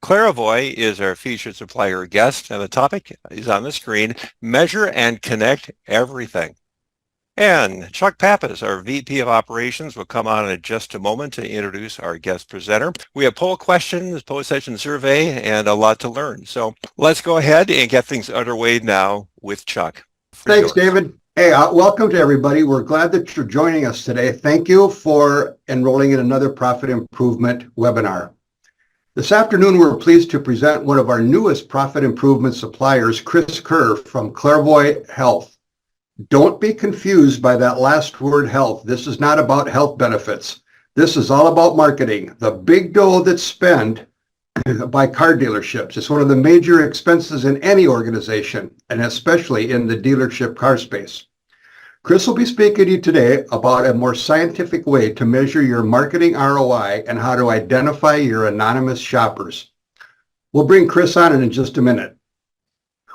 Clarivoy is our featured supplier guest, and the topic is on the screen, measure and connect everything. And Chuck Pappas, our VP of Operations, will come on in just a moment to introduce our guest presenter. We have poll questions, post-session survey, and a lot to learn. So let's go ahead and get things underway now with Chuck. Thanks, David. Hey, welcome to everybody. We're glad that you're joining us today. Thank you for enrolling in another Profit Improvement webinar. This afternoon, we're pleased to present one of our newest profit improvement suppliers, Chris Kerr from Clarivoy Health. Don't be confused by that last word, health. This is not about health benefits. This is all about marketing. The big dough that's spent by car dealerships. It's one of the major expenses in any organization, and especially in the dealership car space. Chris will be speaking to you today about a more scientific way to measure your marketing ROI and how to identify your anonymous shoppers. We'll bring Chris on in just a minute.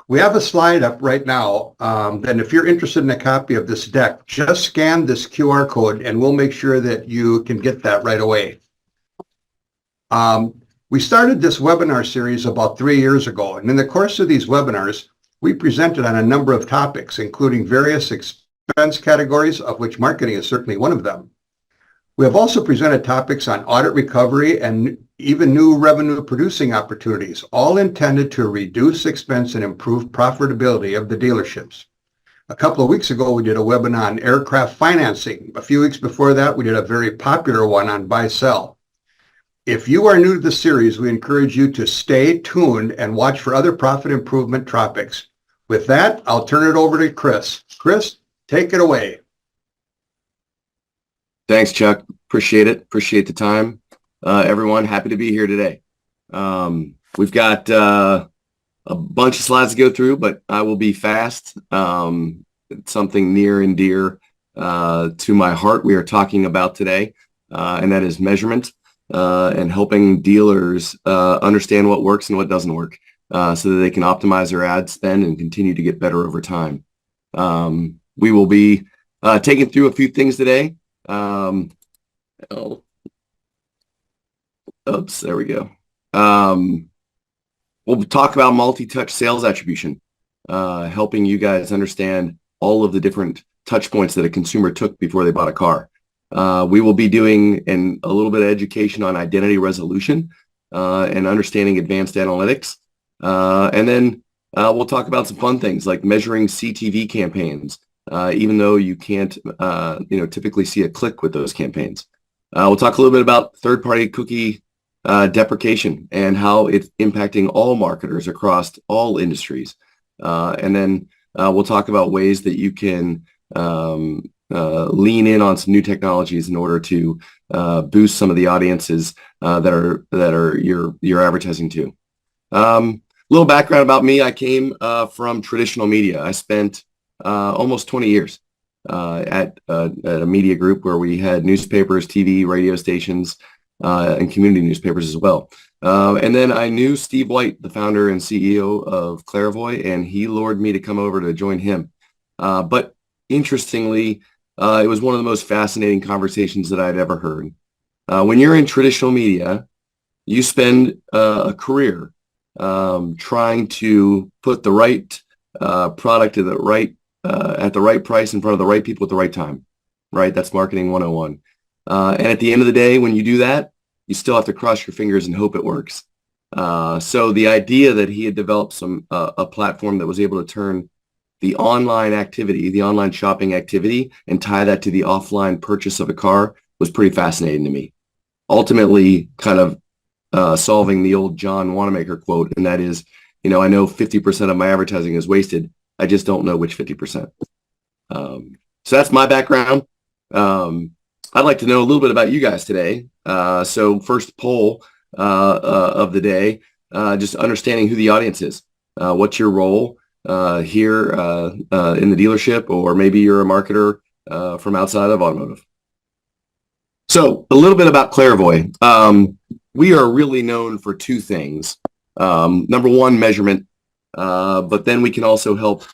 We have a slide up right now, and if you're interested in a copy of this deck, just scan this QR code and we'll make sure that you can get that right away. We started this webinar series about 3 years ago, and in the course of these webinars, we presented on a number of topics, including various expense categories, of which marketing is certainly one of them. We have also presented topics on audit recovery and even new revenue producing opportunities, all intended to reduce expense and improve profitability of the dealerships. A couple of weeks ago, we did a webinar on aircraft financing. A few weeks before that, we did a very popular one on buy-sell. If you are new to the series, we encourage you to stay tuned and watch for other profit improvement topics. With that, I'll turn it over to Chris. Chris, take it away. Thanks, Chuck. Appreciate it. Appreciate the time. Everyone, happy to be here today. We've got a bunch of slides to go through, but I will be fast. It's something near and dear to my heart we are talking about today, and that is measurement and helping dealers understand what works and what doesn't work so that they can optimize their ad spend and continue to get better over time. We will be taking through a few things today. Oops, there we go. We'll talk about multi-touch sales attribution, helping you guys understand all of the different touch points that a consumer took before they bought a car. We will be doing a little bit of education on identity resolution and understanding advanced analytics. And then we'll talk about some fun things like measuring CTV campaigns, even though you can't typically see a click with those campaigns. We'll talk a little bit about third-party cookie deprecation and how it's impacting all marketers across all industries. And then we'll talk about ways that you can lean in on some new technologies in order to boost some of the audiences that are you're advertising to. A little background about me: I came from traditional media. I spent almost 20 years at a media group where we had newspapers, TV, radio stations, and community newspapers as well. And then I knew Steve White, the founder and CEO of Clarivoy, and he lured me to come over to join him. But interestingly, it was one of the most fascinating conversations that I've ever heard. When you're in traditional media, you spend a career trying to put the right product at the right price in front of the right people at the right time, right? That's marketing 101. And at the end of the day, when you do that, you still have to cross your fingers and hope it works. So the idea that he had developed a platform that was able to turn the online activity, the online shopping activity, and tie that to the offline purchase of a car was pretty fascinating to me. Ultimately, kind of solving the old John Wanamaker quote, and that is, I know 50% of my advertising is wasted. I just don't know which 50%. So that's my background. I'd like to know a little bit about you guys today. So first poll of the day, just understanding who the audience is. What's your role here in the dealership, or maybe you're a marketer from outside of automotive. So a little bit about Clarivoy. We are really known for two things. Number one, measurement, but then we can also help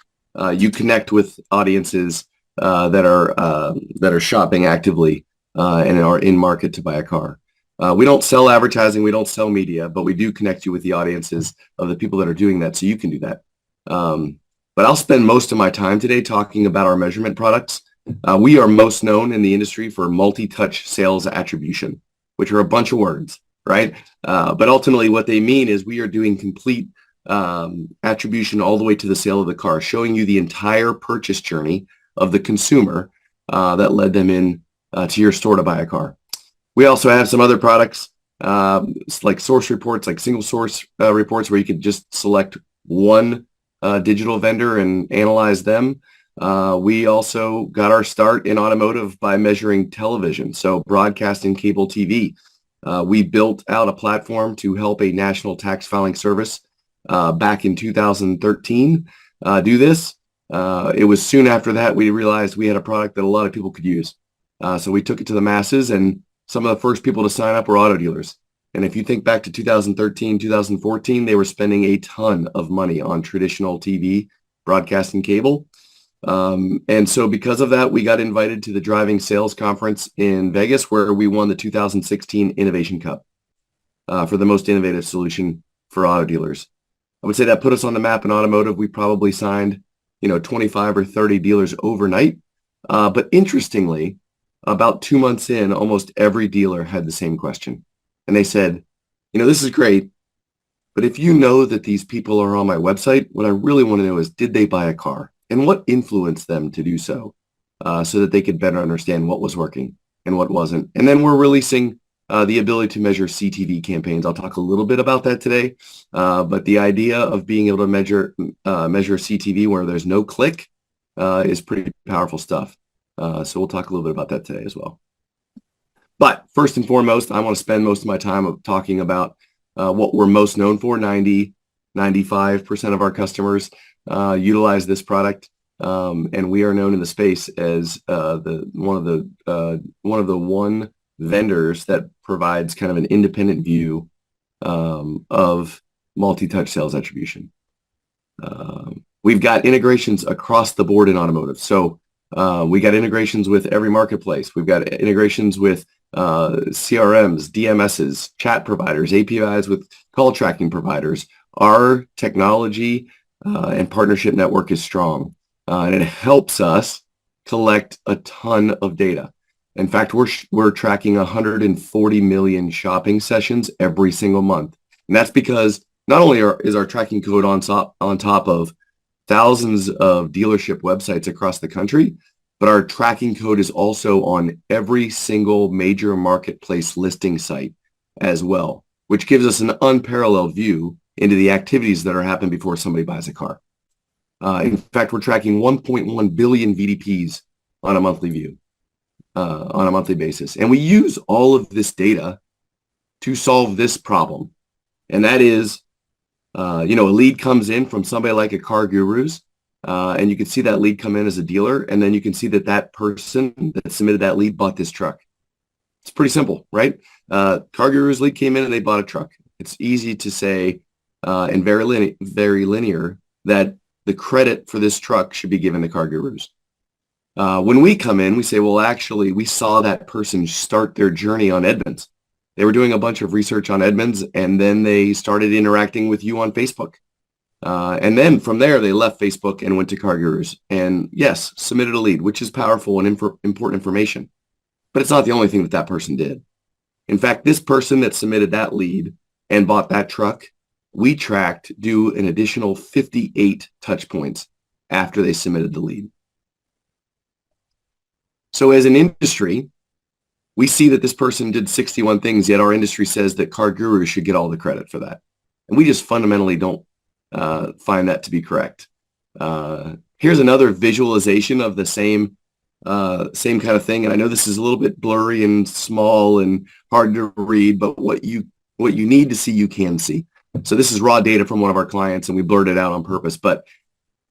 you connect with audiences that are shopping actively and are in market to buy a car. We don't sell advertising, we don't sell media, but we do connect you with the audiences of the people that are doing that, so you can do that. But I'll spend most of my time today talking about our measurement products. We are most known in the industry for multi-touch sales attribution, which are a bunch of words, right? But ultimately what they mean is we are doing complete attribution all the way to the sale of the car, showing you the entire purchase journey of the consumer that led them in to your store to buy a car. We also have some other products like source reports, like single source reports, where you could just select one digital vendor and analyze them. We also got our start in automotive by measuring television, so broadcasting cable TV. We built out a platform to help a national tax filing service back in 2013 do this. It was soon after that we realized we had a product that a lot of people could use. So we took it to the masses, and some of the first people to sign up were auto dealers. And if you think back to 2013, 2014, they were spending a ton of money on traditional TV, broadcasting cable. And so because of that, we got invited to the Driving Sales Conference in Vegas, where we won the 2016 Innovation Cup for the most innovative solution for auto dealers. I would say that put us on the map in automotive. We probably signed, 25 or 30 dealers overnight. But interestingly, about 2 months in, almost every dealer had the same question. And they said, this is great, but if you know that these people are on my website, what I really want to know is, did they buy a car? And what influenced them to do so that they could better understand what was working and what wasn't. And then we're releasing the ability to measure CTV campaigns. I'll talk a little bit about that today. But the idea of being able to measure CTV where there's no click is pretty powerful stuff. So we'll talk a little bit about that today as well. But first and foremost, I want to spend most of my time talking about what we're most known for. 95% of our customers utilize this product, and we are known in the space as one of the vendors that provides kind of an independent view of multi-touch sales attribution. We've got integrations across the board in automotive. So we got integrations with every marketplace. We've got integrations with CRMs, DMSs, chat providers, APIs with call tracking providers. Our technology and partnership network is strong, and it helps us collect a ton of data. In fact, we're tracking 140 million shopping sessions every single month, and that's because not only is our tracking code on top of thousands of dealership websites across the country, but our tracking code is also on every single major marketplace listing site as well, which gives us an unparalleled view into the activities that are happening before somebody buys a car. In fact, we're tracking 1.1 billion VDPs on a monthly view, on a monthly basis. And we use all of this data to solve this problem. And that is, a lead comes in from somebody like a Car Gurus, and you can see that lead come in as a dealer, and then you can see that person that submitted that lead bought this truck. It's pretty simple, right? Car Gurus lead came in and they bought a truck. It's easy to say, and very linear, that the credit for this truck should be given to Car Gurus. When we come in, we say, well, actually, we saw that person start their journey on Edmunds. They were doing a bunch of research on Edmunds, and then they started interacting with you on Facebook. And then from there, they left Facebook and went to Car Gurus. And yes, submitted a lead, which is powerful and important information. But it's not the only thing that person did. In fact, this person that submitted that lead and bought that truck, we tracked do an additional 58 touch points after they submitted the lead. So as an industry, we see that this person did 61 things, yet our industry says that Car Gurus should get all the credit for that. And we just fundamentally don't find that to be correct. Here's another visualization of the same kind of thing. And I know this is a little bit blurry and small and hard to read, but what you need to see, you can see. So this is raw data from one of our clients, and we blurred it out on purpose. But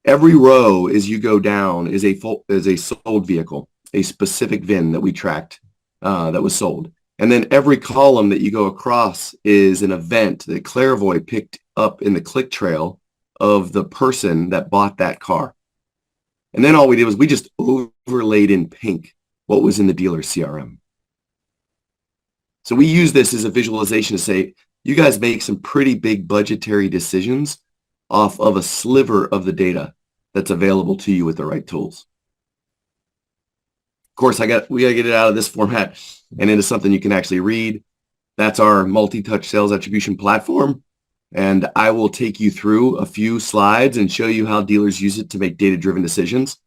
every row as you go down is a sold vehicle, a specific VIN that we tracked that was sold. And then every column that you go across is an event that Clarivoy picked up in the click trail of the person that bought that car. And then all we did was we just overlaid in pink what was in the dealer's CRM. So we use this as a visualization to say, you guys make some pretty big budgetary decisions off of a sliver of the data that's available to you with the right tools. Of course, we got to get it out of this format and into something you can actually read. That's our multi-touch sales attribution platform. And I will take you through a few slides and show you how dealers use it to make data-driven decisions.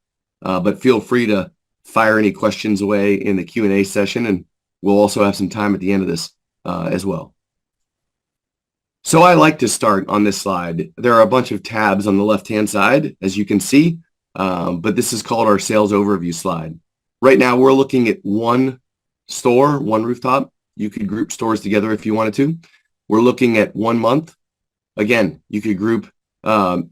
But feel free to fire any questions away in the Q&A session, and we'll also have some time at the end of this as well. So I like to start on this slide. There are a bunch of tabs on the left-hand side, as you can see, but this is called our sales overview slide. Right now, we're looking at one store, one rooftop. You could group stores together if you wanted to. We're looking at 1 month. Again, you could group multiple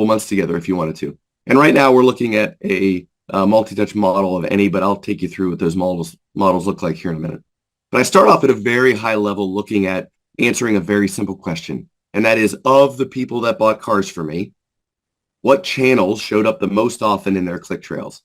months together if you wanted to. And right now, we're looking at a multi-touch model of any, but I'll take you through what those models look like here in a minute. But I start off at a very high level looking at answering a very simple question, and that is, of the people that bought cars for me, what channels showed up the most often in their click trails?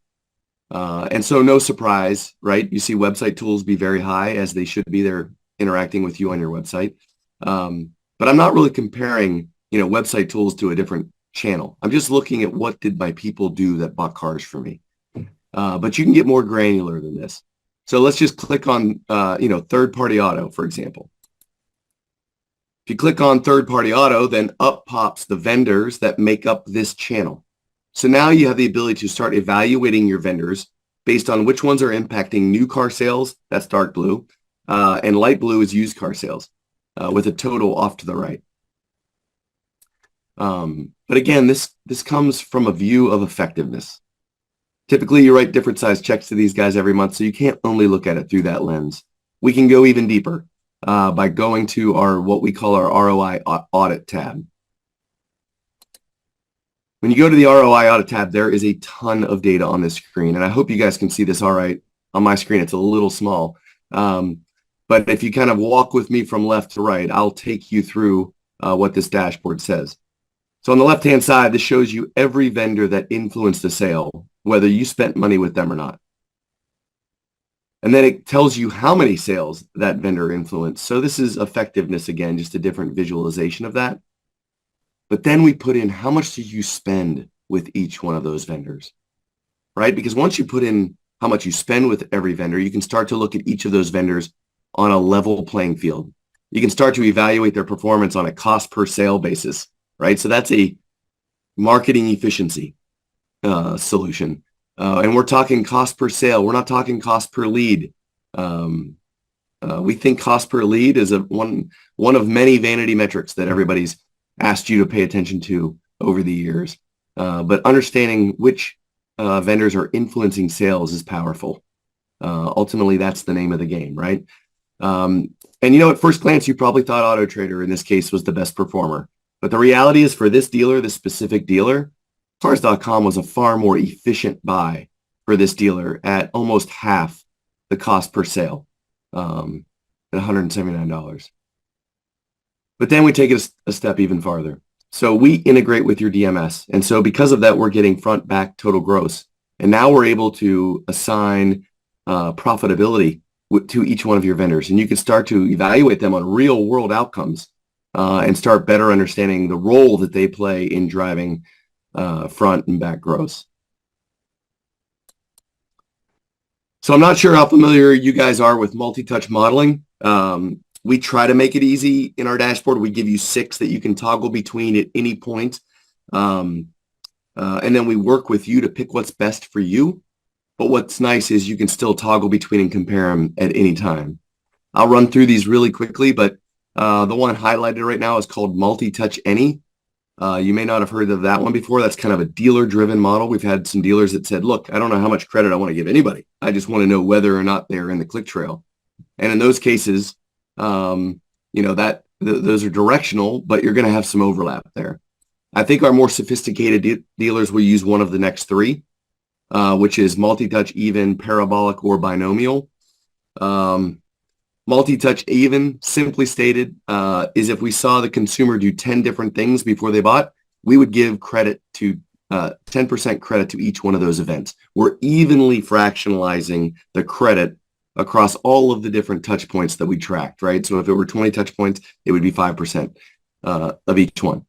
And so no surprise, right? You see website tools be very high, as they should be. They're interacting with you on your website. But I'm not really comparing, website tools to a different channel. I'm just looking at what did my people do that bought cars for me. But you can get more granular than this. So let's just click on, third-party auto, for example. If you click on third-party auto, then up pops the vendors that make up this channel. So now you have the ability to start evaluating your vendors based on which ones are impacting new car sales, that's dark blue, and light blue is used car sales, with a total off to the right. But again, this comes from a view of effectiveness. Typically, you write different size checks to these guys every month, so you can't only look at it through that lens. We can go even deeper by going to what we call our ROI audit tab. When you go to the ROI audit tab, there is a ton of data on this screen, and I hope you guys can see this all right. On my screen, it's a little small. But if you kind of walk with me from left to right, I'll take you through what this dashboard says. So on the left-hand side, this shows you every vendor that influenced the sale, whether you spent money with them or not. And then it tells you how many sales that vendor influenced. So this is effectiveness, again, just a different visualization of that. But then we put in how much did you spend with each one of those vendors, right? Because once you put in how much you spend with every vendor, you can start to look at each of those vendors on a level playing field. You can start to evaluate their performance on a cost per sale basis, right? So that's a marketing efficiency solution. And we're talking cost per sale. We're not talking cost per lead. We think cost per lead is one of many vanity metrics that everybody's asked you to pay attention to over the years. But understanding which vendors are influencing sales is powerful. Ultimately, that's the name of the game, right? And at first glance, you probably thought Auto Trader in this case was the best performer. But the reality is, for this dealer, this specific dealer, Cars.com was a far more efficient buy for this dealer at almost half the cost per sale, at $179. But then we take it a step even farther. So we integrate with your DMS. And so because of that, we're getting front, back, total gross. And now we're able to assign profitability to each one of your vendors. And you can start to evaluate them on real world outcomes and start better understanding the role that they play in driving front and back gross. So I'm not sure how familiar you guys are with multi-touch modeling. We try to make it easy in our dashboard. We give you 6 that you can toggle between at any point. And then we work with you to pick what's best for you. But what's nice is you can still toggle between and compare them at any time. I'll run through these really quickly, but the one highlighted right now is called Multi-Touch Any. You may not have heard of that one before. That's kind of a dealer-driven model. We've had some dealers that said, look, I don't know how much credit I want to give anybody. I just want to know whether or not they're in the click trail. And in those cases, those are directional, but you're going to have some overlap there. I think our more sophisticated dealers will use one of the next 3, which is multi-touch even, parabolic, or binomial. Multi-touch even, simply stated, is if we saw the consumer do 10 different things before they bought, we would give credit to 10% credit to each one of those events. We're evenly fractionalizing the credit across all of the different touch points that we tracked, right? So if it were 20 touch points, it would be 5% of each one.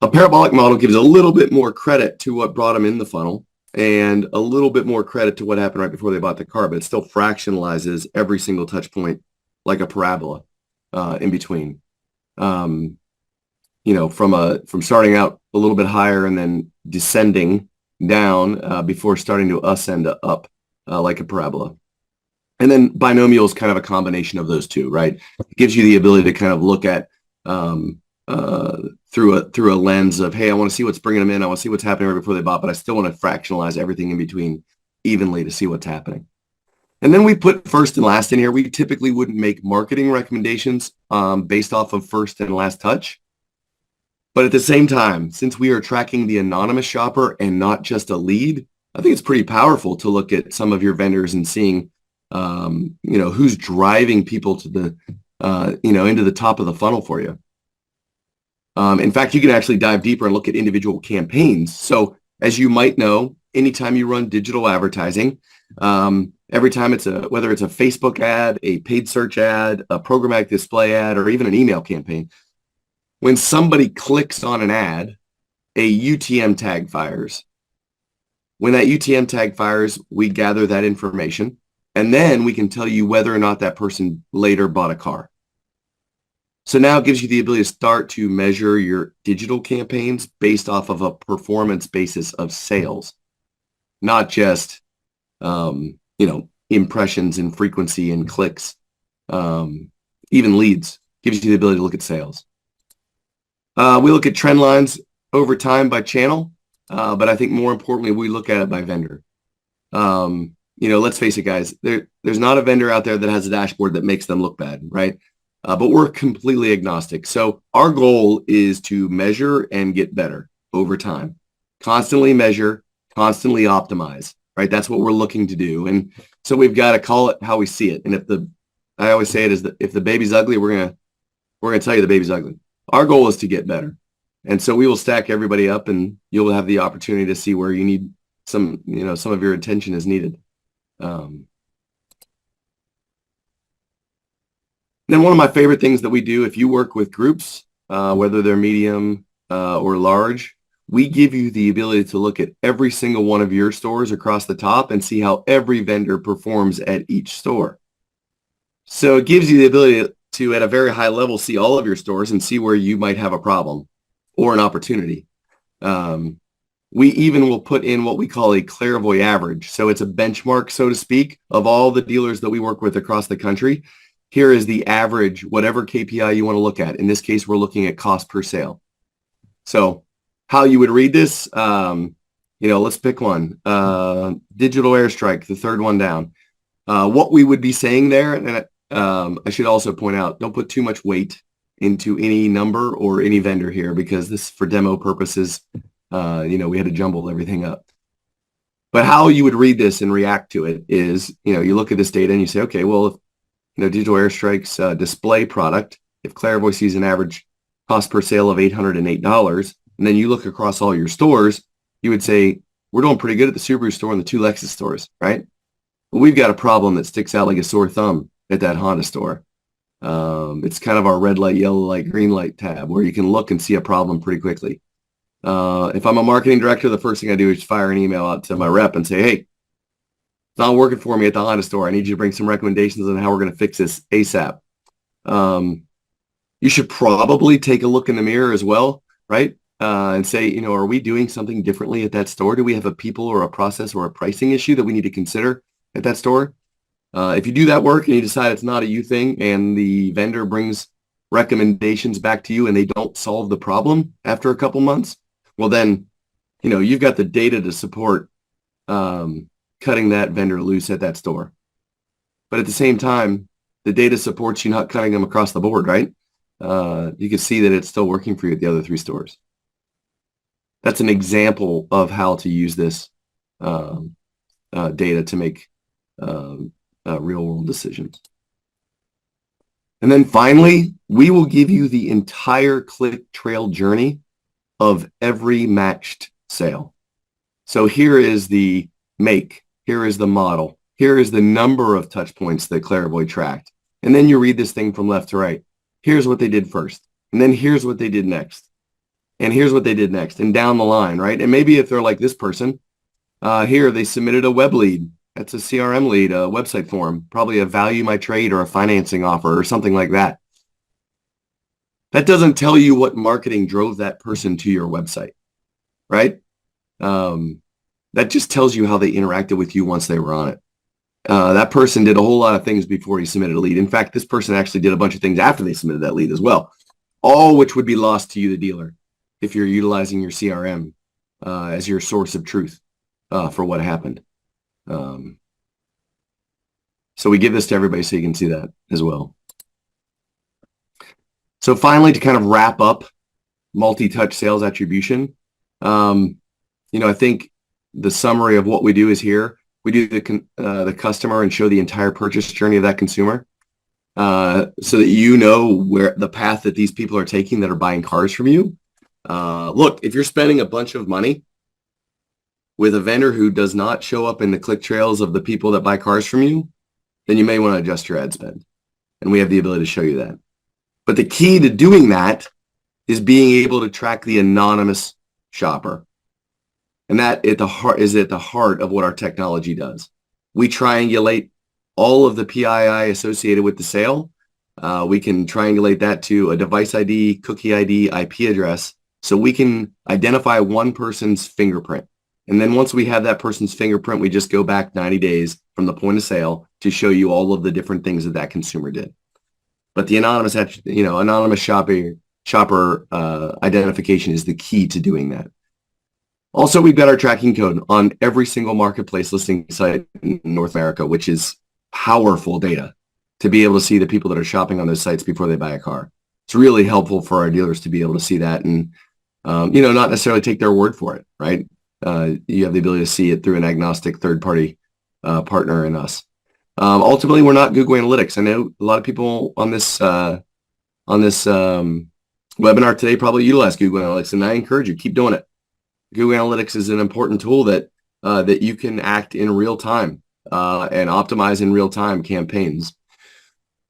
A parabolic model gives a little bit more credit to what brought them in the funnel and a little bit more credit to what happened right before they bought the car, but it still fractionalizes every single touch point like a parabola in between. From starting out a little bit higher and then descending down before starting to ascend up like a parabola. And then binomial is kind of a combination of those two, right? It gives you the ability to kind of look at through a lens of, hey, I want to see what's bringing them in. I want to see what's happening right before they bought, but I still want to fractionalize everything in between evenly to see what's happening. And then we put first and last in here. We typically wouldn't make marketing recommendations based off of first and last touch. But at the same time, since we are tracking the anonymous shopper and not just a lead, I think it's pretty powerful to look at some of your vendors and seeing, who's driving people to the, into the top of the funnel for you. In fact, you can actually dive deeper and look at individual campaigns. So as you might know, anytime you run digital advertising, every time whether it's a Facebook ad, a paid search ad, a programmatic display ad, or even an email campaign, when somebody clicks on an ad, a UTM tag fires. When that UTM tag fires, we gather that information, and then we can tell you whether or not that person later bought a car. So now it gives you the ability to start to measure your digital campaigns based off of a performance basis of sales, not just, impressions and frequency and clicks, even leads. Gives you the ability to look at sales. We look at trend lines over time by channel, but I think more importantly, we look at it by vendor. Let's face it, guys, there's not a vendor out there that has a dashboard that makes them look bad, right? But we're completely agnostic. So our goal is to measure and get better over time. Constantly measure, constantly optimize, right? That's what we're looking to do. And so we've got to call it how we see it. And I always say it is that if the baby's ugly, we're gonna tell you the baby's ugly. Our goal is to get better. And so we will stack everybody up and you'll have the opportunity to see where you need some of your attention is needed. Then one of my favorite things that we do, if you work with groups, whether they're medium or large, we give you the ability to look at every single one of your stores across the top and see how every vendor performs at each store. So it gives you the ability to, at a very high level, see all of your stores and see where you might have a problem or an opportunity. We even will put in what we call a Clarivoy average. So it's a benchmark, so to speak, of all the dealers that we work with across the country. Here is the average, whatever KPI you want to look at. In this case, we're looking at cost per sale. So how you would read this, let's pick one. Digital airstrike, the third one down. What we would be saying there, and I should also point out, don't put too much weight into any number or any vendor here because this, for demo purposes, we had to jumble everything up. But how you would read this and react to it is, you look at this data and you say, okay, well, if Digital Airstrike's display product, if Clarivoy sees an average cost per sale of $808, and then you look across all your stores, you would say, we're doing pretty good at the Subaru store and the two Lexus stores, right? But we've got a problem that sticks out like a sore thumb at that Honda store. It's kind of our red light, yellow light, green light tab where you can look and see a problem pretty quickly. If I'm a marketing director, the first thing I do is fire an email out to my rep and say, hey, it's not working for me at the Honda store. I need you to bring some recommendations on how we're going to fix this ASAP. You should probably take a look in the mirror as well, right? And say, are we doing something differently at that store? Do we have a people or a process or a pricing issue that we need to consider at that store? If you do that work and you decide it's not a you thing and the vendor brings recommendations back to you and they don't solve the problem after a couple months, well then, you've got the data to support cutting that vendor loose at that store. But at the same time, the data supports you not cutting them across the board, right? You can see that it's still working for you at the other three stores. That's an example of how to use this data to make real world decisions. And then finally, we will give you the entire click trail journey of every matched sale. So here is the make, here is the model, Here is the number of touch points that Clarivoy tracked. And then you read this thing from left to right. Here's what they did first. And then here's what they did next. And here's what they did next. And down the line, right? And maybe if they're like this person, here they submitted a web lead. That's a CRM lead, a website form, probably a value my trade or a financing offer or something like that. That doesn't tell you what marketing drove that person to your website, right? That just tells you how they interacted with you once they were on it. That person did a whole lot of things before he submitted a lead. In fact, this person actually did a bunch of things after they submitted that lead as well, all which would be lost to you, the dealer, if you're utilizing your CRM as your source of truth for what happened. So we give this to everybody so you can see that as well. So finally, to kind of wrap up multi-touch sales attribution, I think the summary of what we do is here. We do the customer and show the entire purchase journey of that consumer so that you know where the path that these people are taking that are buying cars from you. Look, if you're spending a bunch of money with a vendor who does not show up in the click trails of the people that buy cars from you, then you may want to adjust your ad spend. And we have the ability to show you that. But the key to doing that is being able to track the anonymous shopper. And that is at the heart of what our technology does. We triangulate all of the PII associated with the sale. We can triangulate that to a device ID, cookie ID, IP address, so we can identify one person's fingerprint. And then once we have that person's fingerprint, we just go back 90 days from the point of sale to show you all of the different things that consumer did. But the anonymous shopper identification is the key to doing that. Also, we've got our tracking code on every single marketplace listing site in North America, which is powerful data to be able to see the people that are shopping on those sites before they buy a car. It's really helpful for our dealers to be able to see that and, not necessarily take their word for it, right? You have the ability to see it through an agnostic third-party partner in us. Ultimately, we're not Google Analytics. I know a lot of people on this webinar today probably utilize Google Analytics, and I encourage you, keep doing it. Google Analytics is an important tool that you can act in real time and optimize in real time campaigns,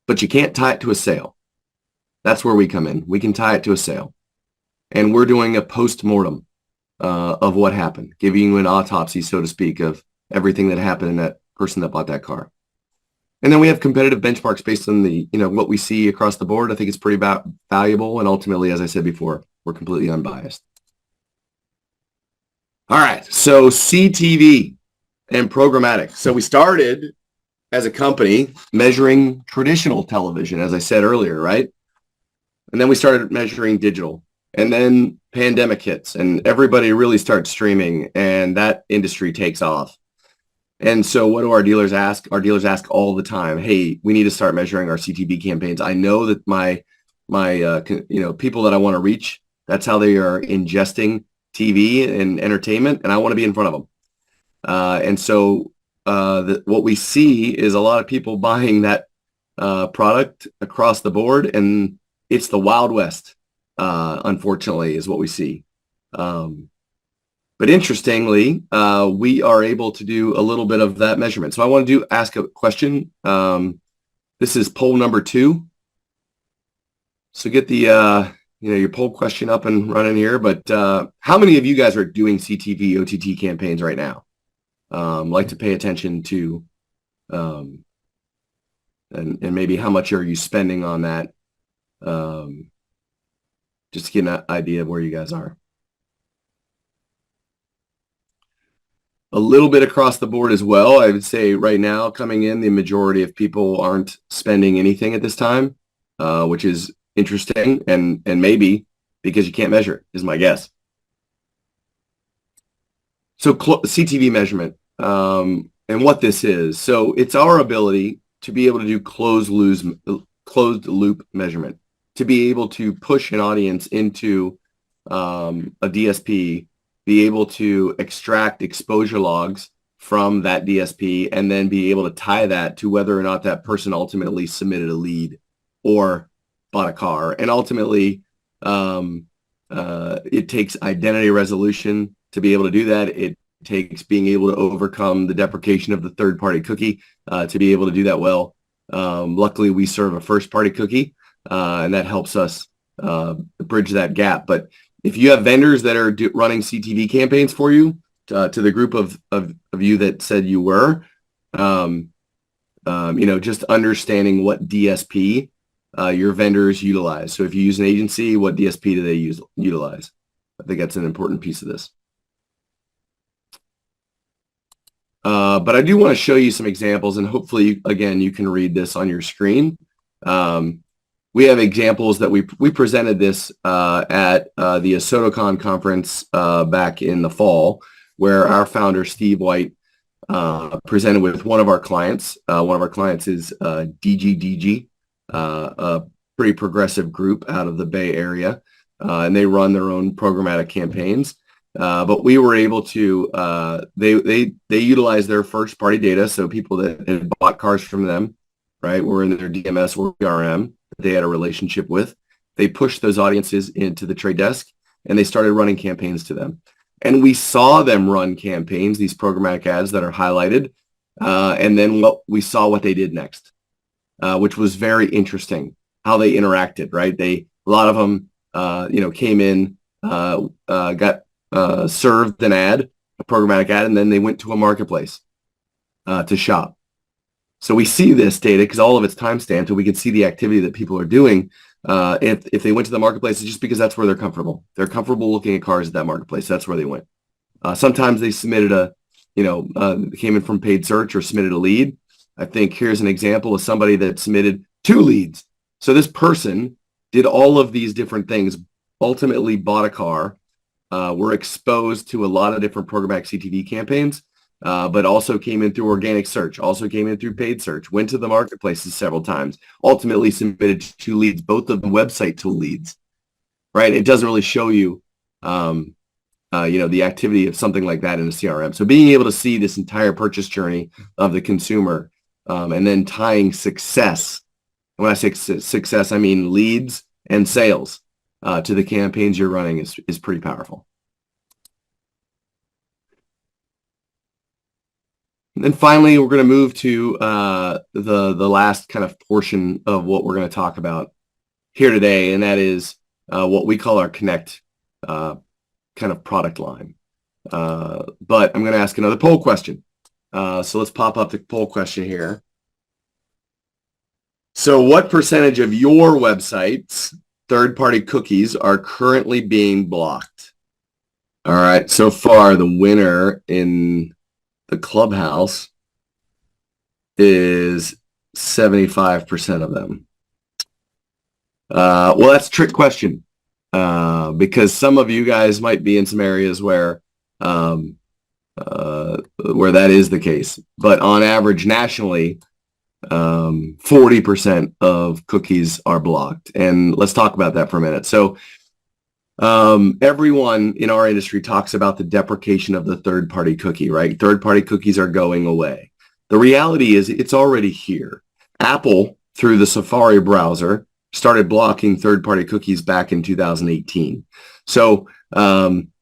but you can't tie it to a sale. That's where we come in. We can tie it to a sale, and we're doing a post-mortem of what happened, giving you an autopsy, so to speak, of everything that happened in that person that bought that car. And then we have competitive benchmarks based on the, what we see across the board. I think it's pretty valuable, and ultimately, as I said before, we're completely unbiased. All right, so CTV and programmatic. So we started as a company measuring traditional television, as I said earlier, right? And then we started measuring digital. And then pandemic hits and everybody really starts streaming and that industry takes off. And so what do our dealers ask? Our dealers ask all the time, hey, we need to start measuring our CTV campaigns. I know that my people that I want to reach, that's how they are ingesting TV and entertainment, and I want to be in front of them. And so what we see is a lot of people buying that product across the board, and it's the Wild West, unfortunately, is what we see. But interestingly, we are able to do a little bit of that measurement. So I want to ask a question. This is poll number 2. So get the your poll question up and running here, but how many of you guys are doing CTV OTT campaigns right now? Like to pay attention to, and maybe how much are you spending on that? Just to get an idea of where you guys are. A little bit across the board as well. I would say right now coming in, the majority of people aren't spending anything at this time, which is interesting, and maybe because you can't measure it, is my guess. So CTV measurement and what this is. So it's our ability to be able to do closed loop measurement, to be able to push an audience into a DSP, be able to extract exposure logs from that DSP, and then be able to tie that to whether or not that person ultimately submitted a lead or bought a car. And ultimately, it takes identity resolution to be able to do that. It takes being able to overcome the deprecation of the third-party cookie to be able to do that well. Luckily, we serve a first-party cookie, and that helps us bridge that gap. But if you have vendors that are running CTV campaigns for you, to the group of you that said you were, just understanding what DSP your vendors utilize. So if you use an agency, what DSP do they utilize? I think that's an important piece of this. But I do want to show you some examples, and hopefully, again, you can read this on your screen. We have examples that we presented this at the ASOTOCON conference back in the fall, where our founder, Steve White, presented with one of our clients. One of our clients is DGDG, a pretty progressive group out of the Bay Area, and they run their own programmatic campaigns. But we were able to, they utilize their first party data. So people that had bought cars from them, right, were in their DMS or CRM that they had a relationship with. They pushed those audiences into the trade desk and they started running campaigns to them. And we saw them run campaigns, these programmatic ads that are highlighted. And then we saw what they did next, which was very interesting, how they interacted, right? A lot of them, came in, got served an ad, a programmatic ad, and then they went to a marketplace to shop. So we see this data because all of it's timestamped, and we can see the activity that people are doing. If they went to the marketplace, it's just because that's where they're comfortable. They're comfortable looking at cars at that marketplace. That's where they went. Sometimes they submitted came in from paid search or submitted a lead. I think here's an example of somebody that submitted 2 leads. So this person did all of these different things, ultimately bought a car, were exposed to a lot of different programmatic CTV campaigns, but also came in through organic search, also came in through paid search, went to the marketplaces several times, ultimately submitted 2 leads, both of them website tool leads, right? It doesn't really show you, the activity of something like that in a CRM. So being able to see this entire purchase journey of the consumer and then tying success, when I say success, I mean leads and sales to the campaigns you're running is pretty powerful. And then finally, we're going to move to the last kind of portion of what we're going to talk about here today, and that is what we call our Connect kind of product line. But I'm going to ask another poll question. So let's pop up the poll question here. So what percentage of your website's third-party cookies are currently being blocked? All right, so far the winner in the clubhouse is 75% of them. Well, that's a trick question because some of you guys might be in some areas where that is the case. But on average, nationally, 40% of cookies are blocked. And let's talk about that for a minute. So everyone in our industry talks about the deprecation of the third-party cookie, right? Third-party cookies are going away. The reality is it's already here. Apple, through the Safari browser, started blocking third-party cookies back in 2018. So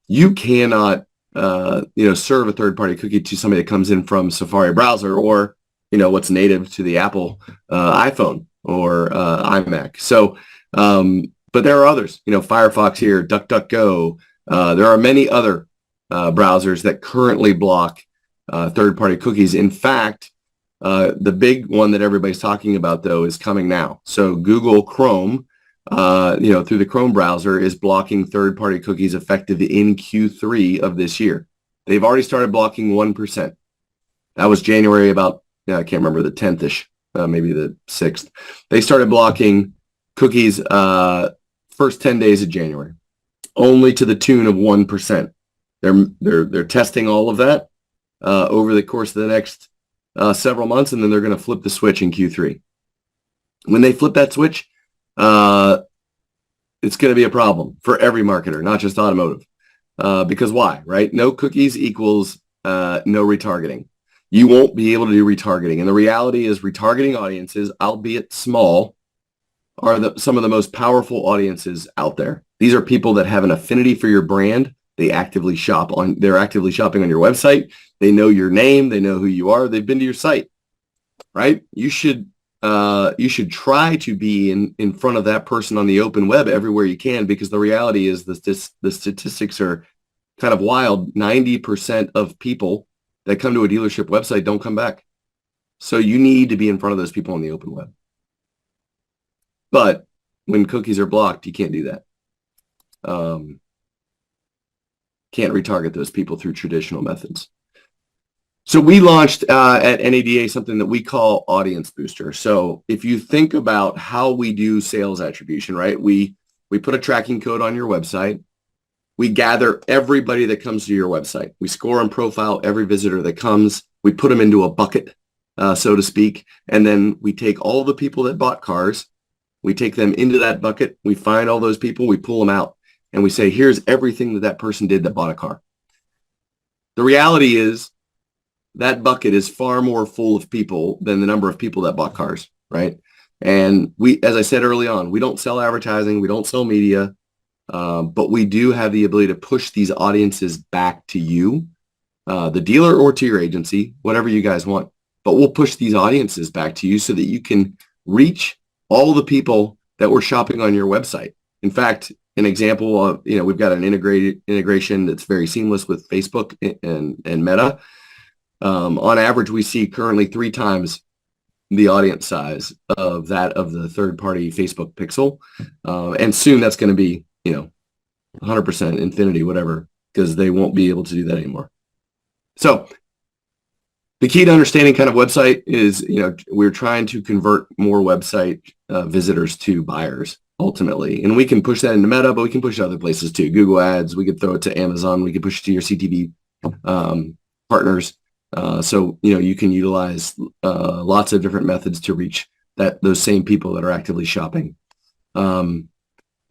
you cannot, serve a third-party cookie to somebody that comes in from Safari browser or, what's native to the Apple iPhone or iMac. So, but there are others, Firefox here, DuckDuckGo. There are many other browsers that currently block third-party cookies. In fact, the big one that everybody's talking about, though, is coming now. So Google Chrome, through the Chrome browser, is blocking third-party cookies effective in Q3 of this year. They've already started blocking 1%. That was January about, I can't remember, the 10th-ish, maybe the 6th. They started blocking cookies first 10 days of January, only to the tune of 1%. They're testing all of that over the course of the next several months, and then they're going to flip the switch in Q3. When they flip that switch, it's going to be a problem for every marketer, not just automotive. Because why, right? No cookies equals no retargeting. You won't be able to do retargeting. And the reality is retargeting audiences, albeit small, are some of the most powerful audiences out there. These are people that have an affinity for your brand. they're actively shopping on your website. They know your name. They know who you are. They've been to your site, right? You should try to be in front of that person on the open web everywhere you can, because the reality is the statistics are kind of wild. 90% of people that come to a dealership website don't come back. So you need to be in front of those people on the open web. But when cookies are blocked, you can't do that. Can't retarget those people through traditional methods. So we launched at NADA something that we call Audience Booster. So if you think about how we do sales attribution, right? We put a tracking code on your website. We gather everybody that comes to your website. We score and profile every visitor that comes. We put them into a bucket, so to speak. And then we take all the people that bought cars. We take them into that bucket. We find all those people. We pull them out. And we say, here's everything that person did that bought a car. The reality is that bucket is far more full of people than the number of people that bought cars, right? And we, as I said early on, we don't sell advertising. We don't sell media. But we do have the ability to push these audiences back to you, the dealer, or to your agency, whatever you guys want. But we'll push these audiences back to you so that you can reach all the people that were shopping on your website. In fact, an example of, we've got an integration that's very seamless with Facebook and Meta. On average, we see currently 3 times the audience size of that of the third-party Facebook pixel. And soon that's going to be, 100% infinity, whatever, because they won't be able to do that anymore. So the key to understanding kind of website is, we're trying to convert more website visitors to buyers ultimately. And we can push that into Meta, but we can push it other places too. Google Ads, we could throw it to Amazon. We could push it to your CTV partners. So, you can utilize lots of different methods to reach those same people that are actively shopping.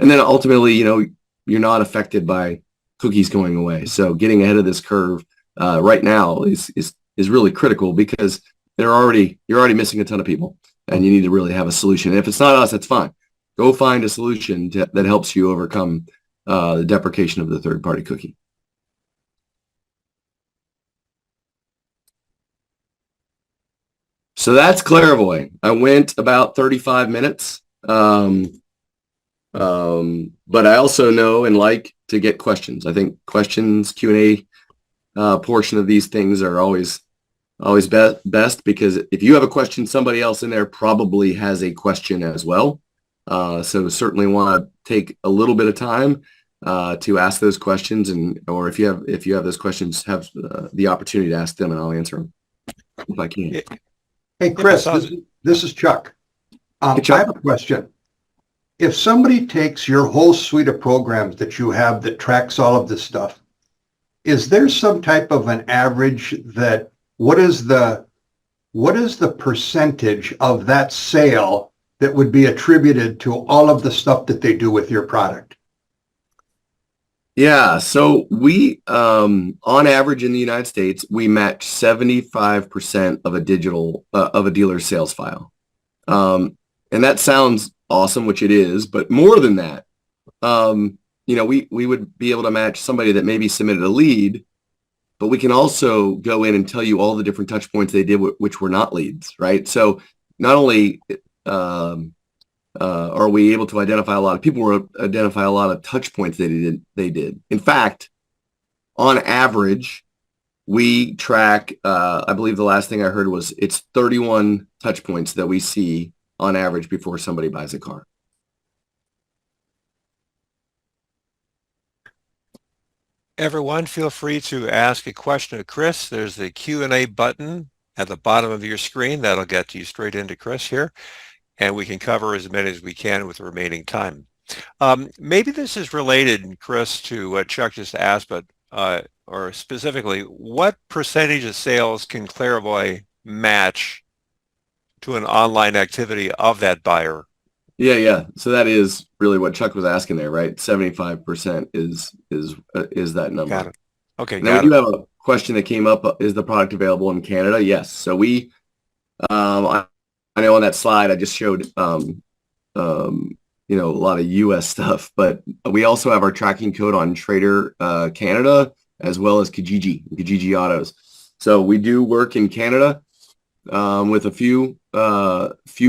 And then ultimately, you're not affected by cookies going away. So getting ahead of this curve right now is really critical, because you're already missing a ton of people, and you need to really have a solution. And if it's not us, that's fine. Go find a solution that helps you overcome the deprecation of the third-party cookie. So that's Clarivoy. I went about 35 minutes. But I also know and like to get questions. I think questions, Q&A portion of these things are always best, because if you have a question, somebody else in there probably has a question as well. So certainly want to take a little bit of time to ask those questions, or if you have those questions, have the opportunity to ask them, and I'll answer them if I can. Hey, Chris, this is Chuck. Hey, Chuck. I have a question. If somebody takes your whole suite of programs that you have that tracks all of this stuff, is there some type of an average that what is the percentage of that sale that would be attributed to all of the stuff that they do with your product? Yeah, so we, on average in the United States, we match 75% of a dealer's sales file. And that sounds awesome, which it is, but more than that, we would be able to match somebody that maybe submitted a lead, but we can also go in and tell you all the different touch points they did, which were not leads, right? So not only are we able to identify a lot of people, we'll identify a lot of touch points they did. In fact, on average, we track, I believe the last thing I heard was it's 31 touch points that we see on average before somebody buys a car. Everyone, feel free to ask a question of Chris. There's the Q&A button at the bottom of your screen. That'll get you straight into Chris here, and we can cover as many as we can with the remaining time. Maybe this is related, Chris, to what Chuck just asked, but or specifically, what percentage of sales can Clarivoy match to an online activity of that buyer? Yeah. So that is really what Chuck was asking there, right? 75% is that number. Got it. Okay. Now we do have a question that came up: is the product available in Canada? Yes. So we, I know on that slide I just showed a lot of US stuff, but we also have our tracking code on Trader Canada as well as Kijiji Autos. So we do work in Canada with a few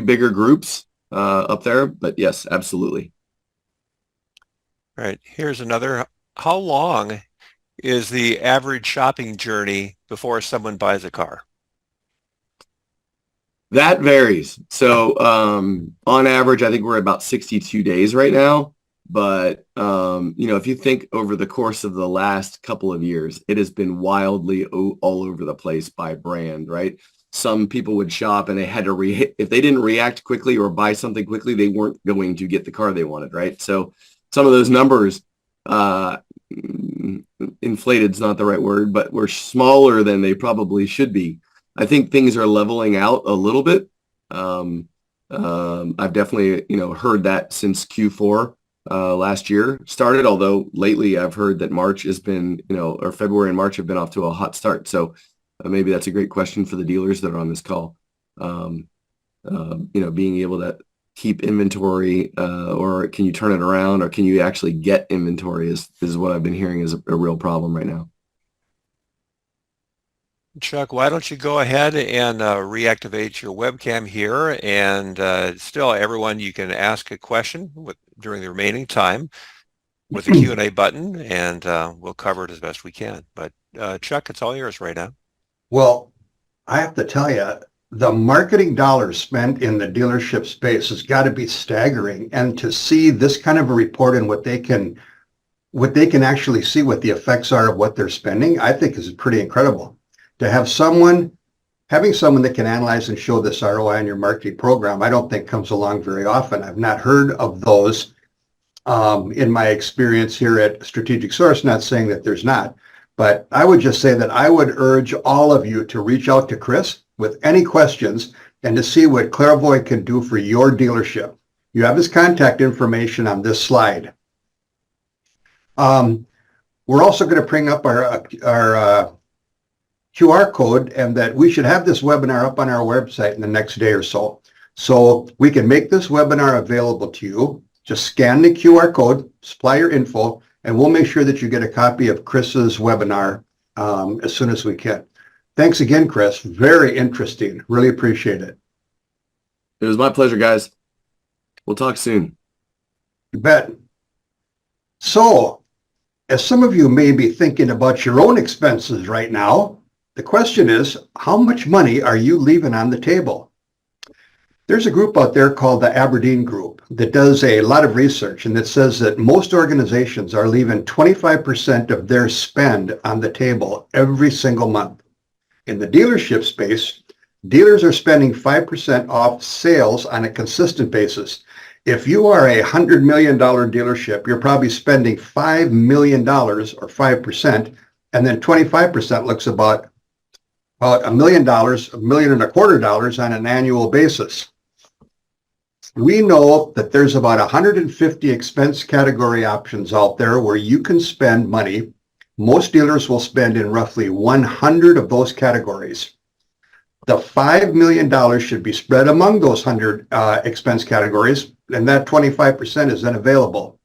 bigger groups up there, but yes, absolutely. All right, here's another. How long is the average shopping journey before someone buys a car? That varies. So on average, I think we're about 62 days right now. But if you think over the course of the last couple of years, it has been wildly all over the place by brand, right? Some people would shop and they had to if they didn't react quickly or buy something quickly, they weren't going to get the car they wanted, right? So some of those numbers, inflated is not the right word, but were smaller than they probably should be. I think things are leveling out a little bit. I've definitely, heard that since Q4 last year started, although lately I've heard that March has been, or February and March have been off to a hot start. So maybe that's a great question for the dealers that are on this call. Being able to keep inventory or can you turn it around or can you actually get inventory is what I've been hearing is a real problem right now. Chuck, why don't you go ahead and reactivate your webcam here, and still everyone, you can ask a question during the remaining time with the Q&A button, and we'll cover it as best we can. But Chuck, it's all yours right now. Well, I have to tell you, the marketing dollars spent in the dealership space has got to be staggering. And to see this kind of a report and what they can actually see what the effects are of what they're spending, I think is pretty incredible. To have having someone that can analyze and show this ROI on your marketing program, I don't think comes along very often. I've not heard of those in my experience here at Strategic Source, not saying that there's not, but I would just say that I would urge all of you to reach out to Chris with any questions and to see what Clarivoy can do for your dealership. You have his contact information on this slide. We're also going to bring up our QR code, and that we should have this webinar up on our website in the next day or so. So we can make this webinar available to you. Just scan the QR code, supply your info, and we'll make sure that you get a copy of Chris's webinar as soon as we can. Thanks again, Chris. Very interesting. Really appreciate it. It was my pleasure, guys. We'll talk soon. You bet. So, as some of you may be thinking about your own expenses right now, the question is, how much money are you leaving on the table? There's a group out there called the Aberdeen Group that does a lot of research, and that says that most organizations are leaving 25% of their spend on the table every single month. In the dealership space, dealers are spending 5% off sales on a consistent basis. If you are a $100 million dealership, you're probably spending $5 million or 5%, and then 25% looks about $1 million, $1.25 million on an annual basis. We know that there's about 150 expense category options out there where you can spend money. Most dealers will spend in roughly 100 of those categories. The $5 million should be spread among those 100 expense categories, and that 25% is then available.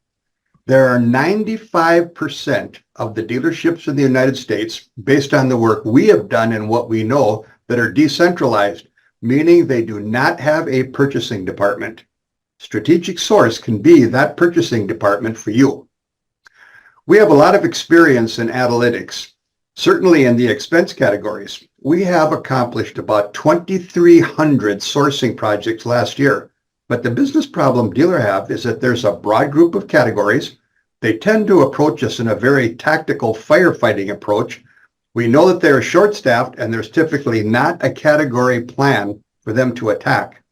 There are 95% of the dealerships in the United States, based on the work we have done and what we know, that are decentralized, meaning they do not have a purchasing department. Strategic Source can be that purchasing department for you. We have a lot of experience in analytics, certainly in the expense categories. We have accomplished about 2,300 sourcing projects last year. But the business problem dealers have is that there's a broad group of categories. They tend to approach us in a very tactical firefighting approach. We know that they're short-staffed, and there's typically not a category plan for them to attack.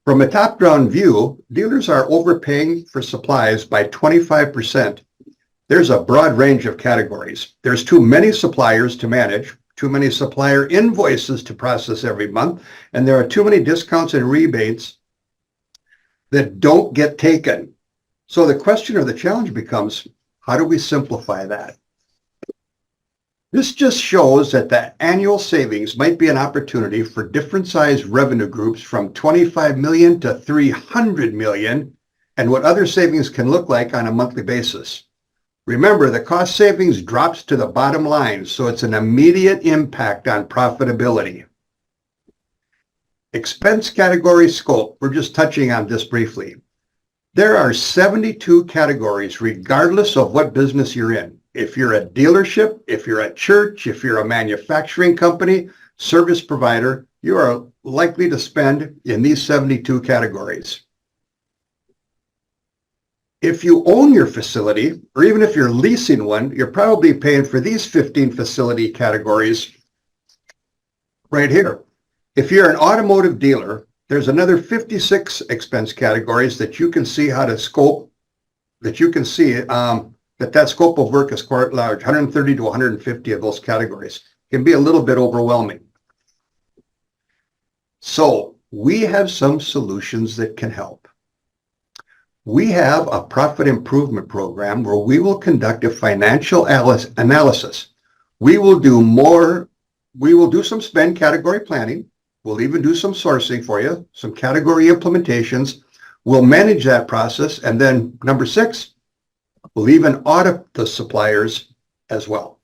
From a top-down view, dealers are overpaying for supplies by 25%. There's a broad range of categories. There's too many suppliers to manage, too many supplier invoices to process every month, and there are too many discounts and rebates that don't get taken. So the question or the challenge becomes, how do we simplify that? This just shows that the annual savings might be an opportunity for different size revenue groups from 25 million to 300 million and what other savings can look like on a monthly basis. Remember, the cost savings drops to the bottom line, so it's an immediate impact on profitability. Expense category scope, we're just touching on this briefly. There are 72 categories regardless of what business you're in. If you're a dealership, if you're a church, if you're a manufacturing company, service provider, you are likely to spend in these 72 categories. If you own your facility, or even if you're leasing one, you're probably paying for these 15 facility categories right here. If you're an automotive dealer, there's another 56 expense categories that you can see how to scope, that you can see that scope of work is quite large, 130 to 150 of those categories. It can be a little bit overwhelming. So we have some solutions that can help. We have a profit improvement program where we will conduct a financial analysis. We will do some spend category planning. We'll even do some sourcing for you, some category implementations. We'll manage that process. And then number 6, we'll even audit the suppliers as well.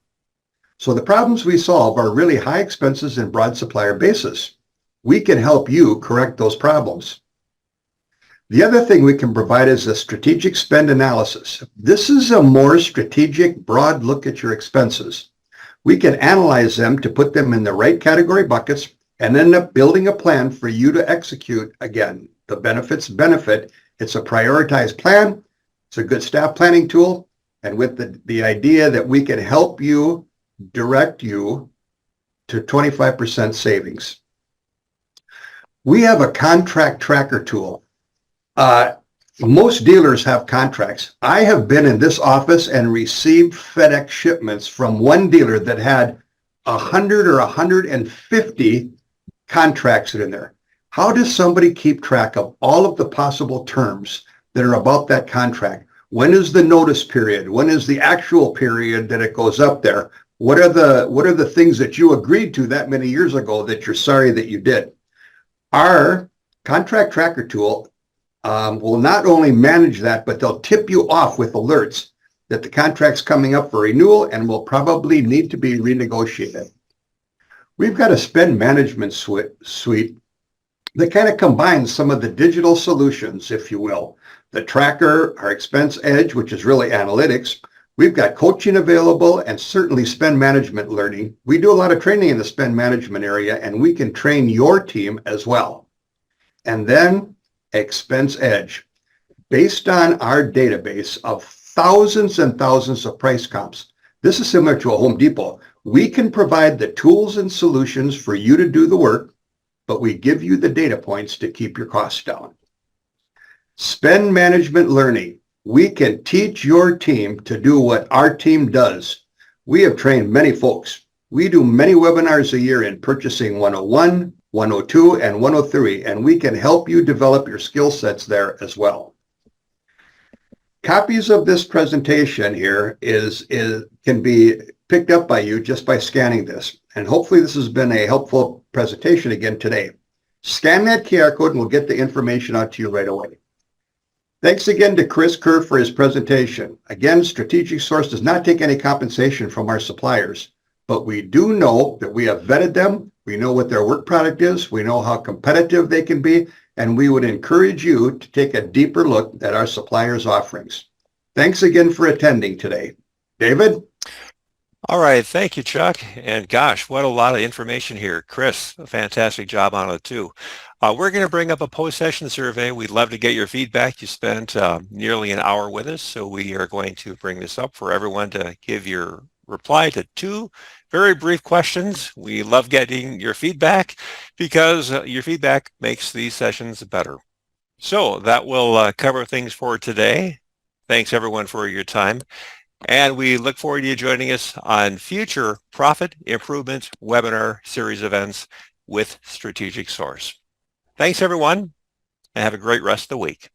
So the problems we solve are really high expenses and broad supplier basis. We can help you correct those problems. The other thing we can provide is a strategic spend analysis. This is a more strategic, broad look at your expenses. We can analyze them to put them in the right category buckets and end up building a plan for you to execute. Again, the benefits benefit. It's a prioritized plan. It's a good staff planning tool. And with the idea that we can help you, direct you to 25% savings. We have a contract tracker tool. Most dealers have contracts. I have been in this office and received FedEx shipments from one dealer that had 100 or 150 contracts in there. How does somebody keep track of all of the possible terms that are about that contract? When is the notice period? When is the actual period that it goes up there? What are the things that you agreed to that many years ago that you're sorry that you did? Our contract tracker tool will not only manage that, but they'll tip you off with alerts that the contract's coming up for renewal and will probably need to be renegotiated. We've got a spend management suite that kind of combines some of the digital solutions, if you will. The tracker, our expense edge, which is really analytics. We've got coaching available and certainly spend management learning. We do a lot of training in the spend management area, and we can train your team as well. And then Expense Edge, based on our database of thousands and thousands of price comps. This is similar to a Home Depot. We can provide the tools and solutions for you to do the work, but we give you the data points to keep your costs down. Spend management learning. We can teach your team to do what our team does. We have trained many folks. We do many webinars a year in Purchasing 101, 102, and 103, and we can help you develop your skill sets there as well. Copies of this presentation here can be picked up by you just by scanning this, and hopefully this has been a helpful presentation again today. Scan that QR code and we'll get the information out to you right away. Thanks again to Chris Kerr for his presentation. Again, Strategic Source does not take any compensation from our suppliers, but we do know that we have vetted them. We know what their work product is. We know how competitive they can be, and we would encourage you to take a deeper look at our suppliers' offerings. Thanks again for attending today. David? All right. Thank you, Chuck. And gosh, what a lot of information here. Chris, a fantastic job on it too. We're going to bring up a post-session survey. We'd love to get your feedback. You spent nearly an hour with us, so we are going to bring this up for everyone to give your reply to 2 very brief questions. We love getting your feedback because your feedback makes these sessions better. So that will cover things for today. Thanks everyone for your time. And we look forward to you joining us on future profit improvement webinar series events with Strategic Source. Thanks everyone, and have a great rest of the week.